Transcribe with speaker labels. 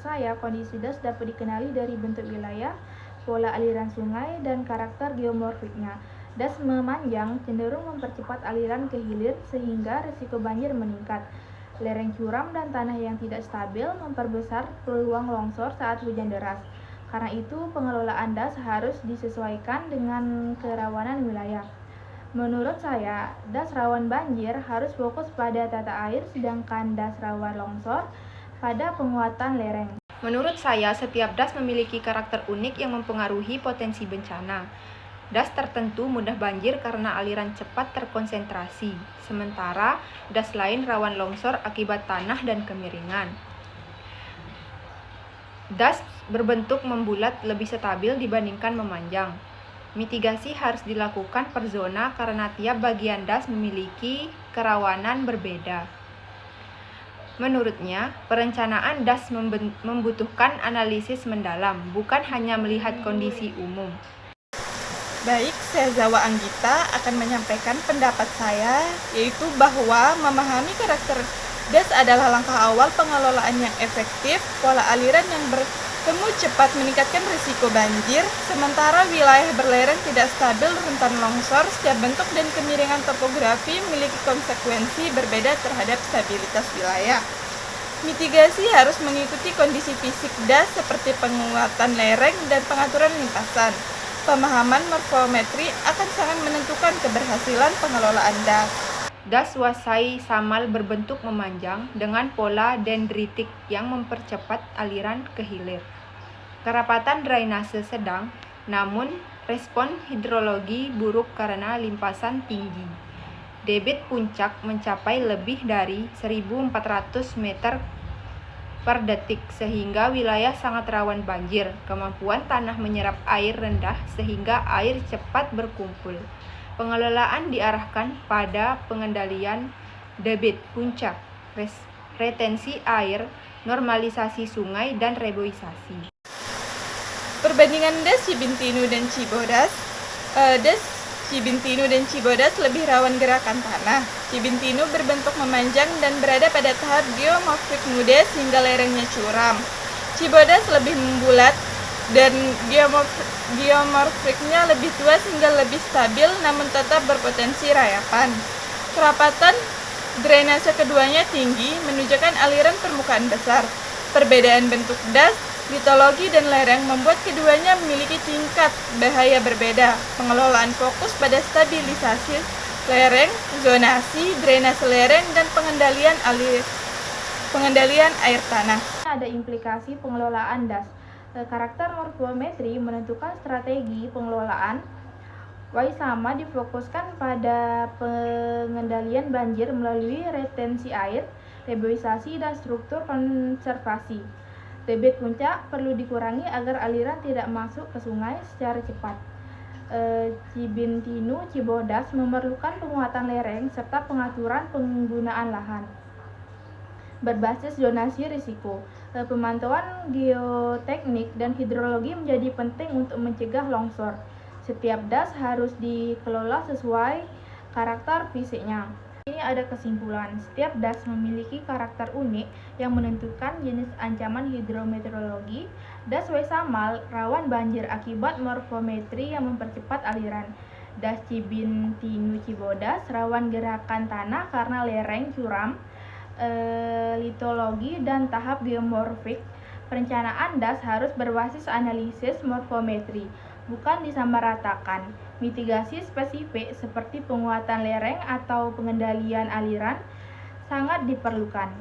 Speaker 1: saya, kondisi das dapat dikenali dari bentuk wilayah, pola aliran sungai, dan karakter geomorfiknya. Das memanjang cenderung mempercepat aliran ke hilir sehingga risiko banjir meningkat. Lereng curam dan tanah yang tidak stabil memperbesar peluang longsor saat hujan deras. Karena itu, pengelolaan das harus disesuaikan dengan kerawanan wilayah. Menurut saya, das rawan banjir harus fokus pada tata air, sedangkan das rawan longsor pada penguatan lereng.
Speaker 2: Menurut saya, setiap das memiliki karakter unik yang mempengaruhi potensi bencana. Das tertentu mudah banjir karena aliran cepat terkonsentrasi, sementara das lain rawan longsor akibat tanah dan kemiringan. Das berbentuk membulat lebih stabil dibandingkan memanjang. Mitigasi harus dilakukan per zona karena tiap bagian das memiliki kerawanan berbeda. Menurutnya, perencanaan das membutuhkan analisis mendalam, bukan hanya melihat kondisi umum.
Speaker 3: Baik, saya Zawa Anggita akan menyampaikan pendapat saya, yaitu bahwa memahami karakter das adalah langkah awal pengelolaan yang efektif. Pola aliran yang bertemu cepat meningkatkan risiko banjir, sementara wilayah berlereng tidak stabil rentan longsor. Setiap bentuk dan kemiringan topografi memiliki konsekuensi berbeda terhadap stabilitas wilayah. Mitigasi harus mengikuti kondisi fisik das seperti penguatan lereng dan pengaturan limpasan. Pemahaman morfometri akan sangat menentukan keberhasilan pengelolaan das.
Speaker 2: Das Wasai Samal berbentuk memanjang dengan pola dendritik yang mempercepat aliran ke hilir. Kerapatan drainase sedang, namun respon hidrologi buruk karena limpasan tinggi. Debit puncak mencapai lebih dari 1.400 meter per detik sehingga wilayah sangat rawan banjir. Kemampuan tanah menyerap air rendah sehingga air cepat berkumpul. Pengelolaan diarahkan pada pengendalian debit puncak, retensi air, normalisasi sungai, dan reboisasi.
Speaker 3: Perbandingan das Cibintinu dan Cibodas. Das Cibintinu dan Cibodas lebih rawan gerakan tanah. Cibintinu berbentuk memanjang dan berada pada tahap geomorfik muda sehingga lerengnya curam. Cibodas lebih membulat dan geomorfiknya lebih tua sehingga lebih stabil namun tetap berpotensi rayapan. Kerapatan drainase keduanya tinggi menunjukkan aliran permukaan besar. Perbedaan bentuk das, litologi, dan lereng membuat keduanya memiliki tingkat bahaya berbeda. Pengelolaan fokus pada stabilisasi lereng, zonasi, drainase lereng, dan pengendalian air tanah.
Speaker 1: Ada implikasi pengelolaan das. Karakter morfometri menentukan strategi pengelolaan. Waisama difokuskan pada pengendalian banjir melalui retensi air, reboisasi, dan struktur konservasi. Debit puncak perlu dikurangi agar aliran tidak masuk ke sungai secara cepat. Cibintinu Cibodas memerlukan penguatan lereng serta pengaturan penggunaan lahan berbasis zonasi risiko. Pemantauan geoteknik dan hidrologi menjadi penting untuk mencegah longsor. Setiap das harus dikelola sesuai karakter fisiknya. Ini ada kesimpulan, setiap das memiliki karakter unik yang menentukan jenis ancaman hidrometeorologi. Das Wesamal rawan banjir akibat morfometri yang mempercepat aliran. Das Cibintinu Cibodas rawan gerakan tanah karena lereng curam, litologi, dan tahap geomorfik. Perencanaan das harus berbasis analisis morfometri, bukan disamaratakan. Mitigasi spesifik seperti penguatan lereng atau pengendalian aliran sangat diperlukan.